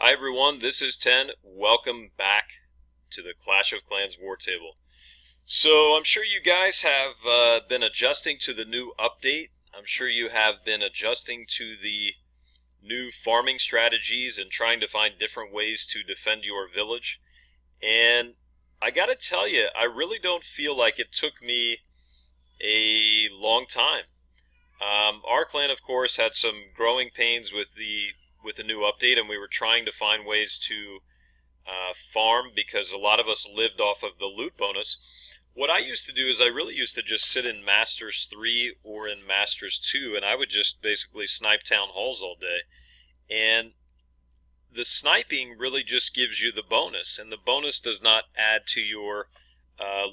Hi everyone, this is Ten. Welcome back to the Clash of Clans War Table. So I'm sure you guys have been adjusting to the new update. I'm sure you have been adjusting to the new farming strategies and trying to find different ways to defend your village. And I gotta tell you, I really don't feel like it took me a long time. Our clan, of course, had some growing pains with the new update, and we were trying to find ways to farm because a lot of us lived off of the loot bonus. What I used to do is I really used to just sit in Masters 3 or in Masters 2, and I would just basically snipe town halls all day. And the sniping really just gives you the bonus, and the bonus does not add to your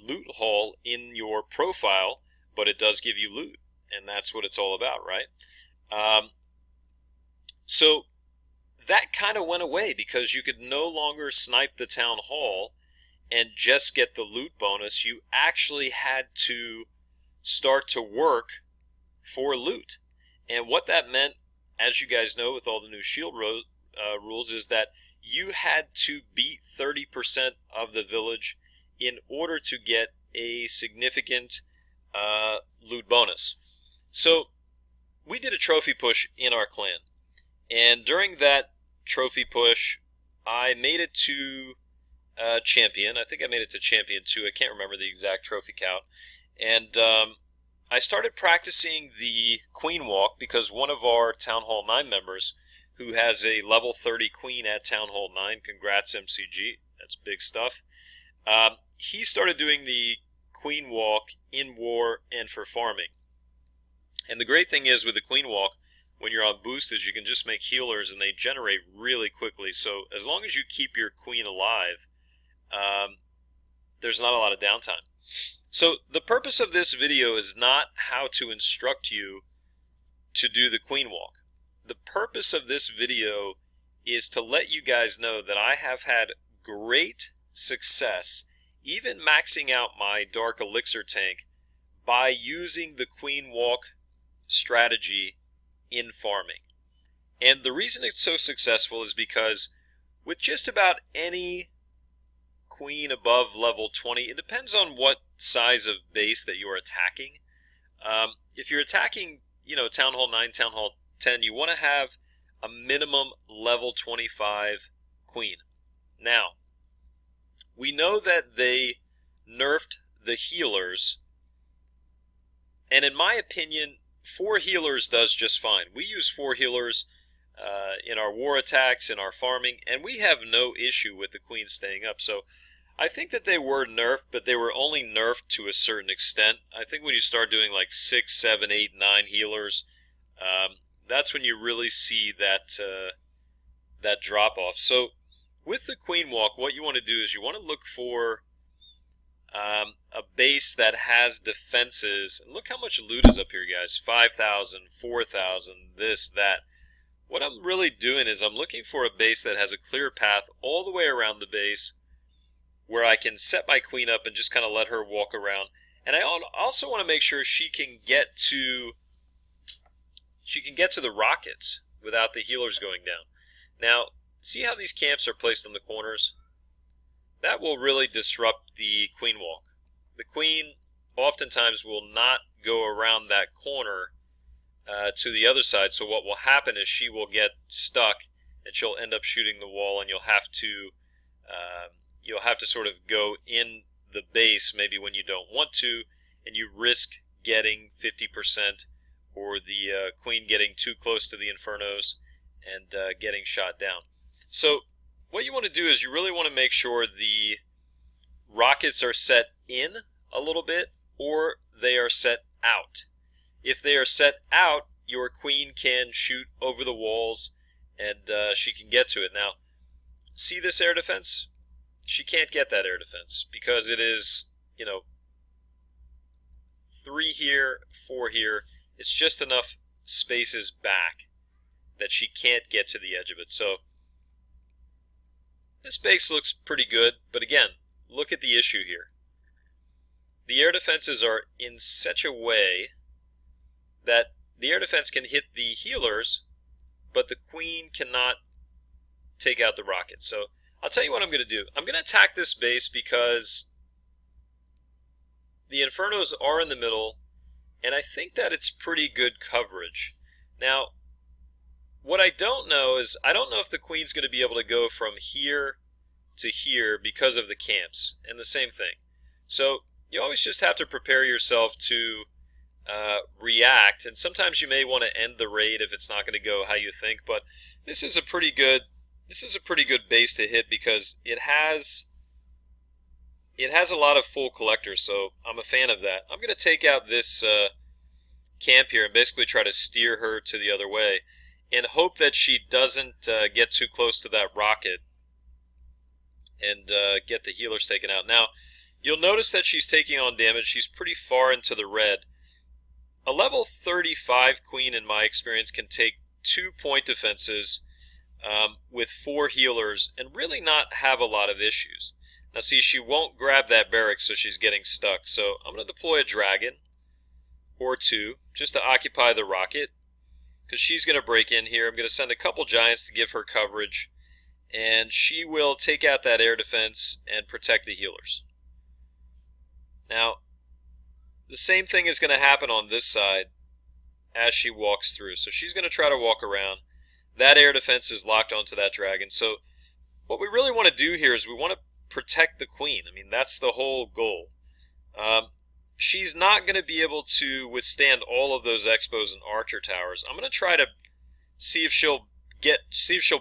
loot haul in your profile, but it does give you loot, and that's what it's all about, right? So that kind of went away because you could no longer snipe the town hall and just get the loot bonus. You actually had to start to work for loot. And what that meant, as you guys know with all the new shield rules, is that you had to beat 30% of the village in order to get a significant loot bonus. So we did a trophy push in our clan. And during that trophy push, I made it to champion. I think I made it to champion 2. I can't remember the exact trophy count. And I started practicing the queen walk because one of our Town Hall 9 members, who has a level 30 queen at Town Hall 9, congrats MCG, that's big stuff, he started doing the queen walk in war and for farming. And the great thing is with the queen walk, when you're on boost, is you can just make healers and they generate really quickly. So as long as you keep your queen alive, there's not a lot of downtime. So the purpose of this video is not how to instruct you to do the queen walk. The purpose of this video is to let you guys know that I have had great success, even maxing out my Dark Elixir tank, by using the queen walk strategy in farming. And the reason it's so successful is because with just about any queen above level 20, it depends on what size of base that you're attacking. If you're attacking, Town Hall 9, Town Hall 10, you want to have a minimum level 25 queen. Now, we know that they nerfed the healers, and in my opinion, 4 healers does just fine. We use 4 healers in our war attacks, in our farming, and we have no issue with the queen staying up. So I think that they were nerfed, but they were only nerfed to a certain extent. I think when you start doing like 6, 7, 8, 9 healers, that's when you really see that that drop off. So with the queen walk, what you want to do is you want to look for a base that has defenses. Look how much loot is up here, guys. 5,000, 4,000, this, that. What I'm really doing is I'm looking for a base that has a clear path all the way around the base where I can set my queen up and just kind of let her walk around. And I also want to make sure she can get to the rockets without the healers going down. Now, see how these camps are placed on the corners? That will really disrupt the queen walk. The queen oftentimes will not go around that corner to the other side, so what will happen is she will get stuck and she'll end up shooting the wall, and you'll have to sort of go in the base maybe when you don't want to, and you risk getting 50% or the queen getting too close to the infernos and getting shot down. So what you want to do is you really want to make sure the rockets are set in a little bit or they are set out. If they are set out, your queen can shoot over the walls and she can get to it. Now, see this air defense? She can't get that air defense because it is, 3 here, 4 here. It's just enough spaces back that she can't get to the edge of it. So this base looks pretty good, but again, look at the issue here. The air defenses are in such a way that the air defense can hit the healers, but the queen cannot take out the rocket. So I'll tell you what I'm going to do. I'm going to attack this base because the Infernos are in the middle, and I think that it's pretty good coverage. Now, what I don't know is, I don't know if the Queen's going to be able to go from here to here because of the camps, and the same thing. So you always just have to prepare yourself to react, and sometimes you may want to end the raid if it's not going to go how you think, but this is a pretty good base to hit because it has a lot of full collectors, so I'm a fan of that. I'm going to take out this camp here and basically try to steer her to the other way and hope that she doesn't get too close to that rocket and get the healers taken out. Now, you'll notice that she's taking on damage. She's pretty far into the red. A level 35 Queen, in my experience, can take 2 point defenses with 4 healers and really not have a lot of issues. Now see, she won't grab that barrack, so she's getting stuck. So I'm going to deploy a dragon or 2 just to occupy the rocket because she's going to break in here. I'm going to send a couple giants to give her coverage, and she will take out that air defense and protect the healers. Now, the same thing is going to happen on this side as she walks through. So she's going to try to walk around. That air defense is locked onto that dragon. So what we really want to do here is we want to protect the Queen. I mean, that's the whole goal. She's not going to be able to withstand all of those Expos and Archer towers. I'm going to try to see if she'll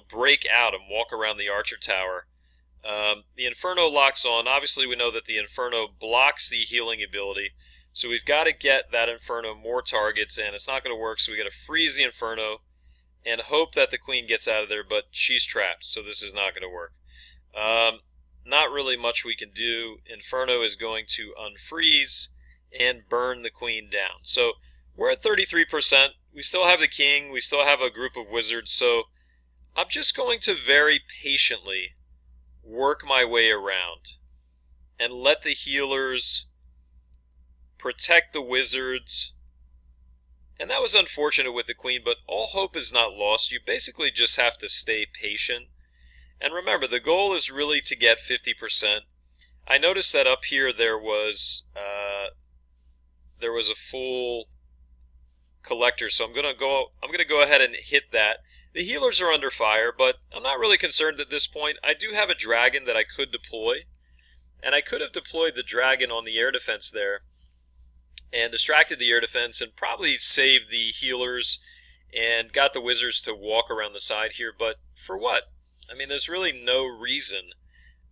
break out and walk around the Archer tower. The Inferno locks on. Obviously, we know that the Inferno blocks the healing ability. So we've got to get that Inferno more targets, and it's not going to work, so we got to freeze the Inferno and hope that the Queen gets out of there, but she's trapped, so this is not going to work. Not really much we can do. Inferno is going to unfreeze and burn the Queen down. So we're at 33%. We still have the King. We still have a group of wizards, so I'm just going to very patiently work my way around and let the healers protect the wizards. And that was unfortunate with the Queen, but all hope is not lost. You basically just have to stay patient. And remember, the goal is really to get 50%. I noticed that up here there was a full collector, so I'm gonna go ahead and hit that. The healers are under fire, but I'm not really concerned at this point. I do have a dragon that I could deploy, and I could have deployed the dragon on the air defense there and distracted the air defense and probably saved the healers and got the wizards to walk around the side here, but for what? I mean, there's really no reason.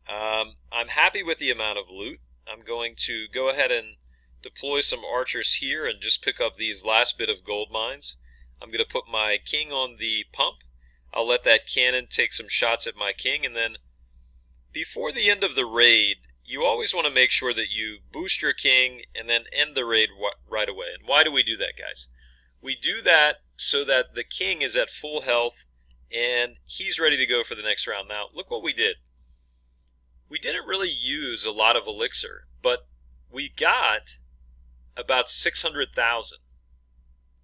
I'm happy with the amount of loot. I'm going to go ahead and deploy some archers here and just pick up these last bit of gold mines. I'm going to put my king on the pump. I'll let that cannon take some shots at my king, and then before the end of the raid, you always want to make sure that you boost your king and then end the raid right away. And why do we do that, guys? We do that so that the king is at full health and he's ready to go for the next round. Now, look what we did. We didn't really use a lot of elixir, but we got about 600,000.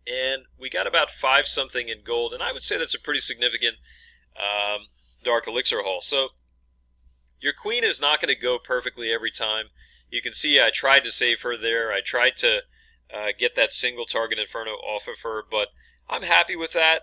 And we got about 5 something in gold, and I would say that's a pretty significant dark elixir haul. So your Queen is not going to go perfectly every time. You can see I tried to save her there. I tried to get that single target Inferno off of her, but I'm happy with that.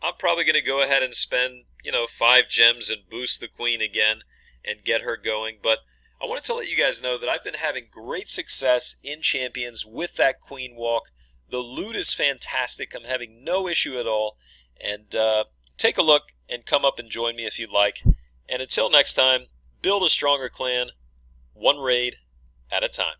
I'm probably going to go ahead and spend 5 gems and boost the Queen again and get her going. But I wanted to let you guys know that I've been having great success in Champions with that Queen walk. The loot is fantastic. I'm having no issue at all. And take a look and come up and join me if you'd like. And until next time, build a stronger clan, one raid at a time.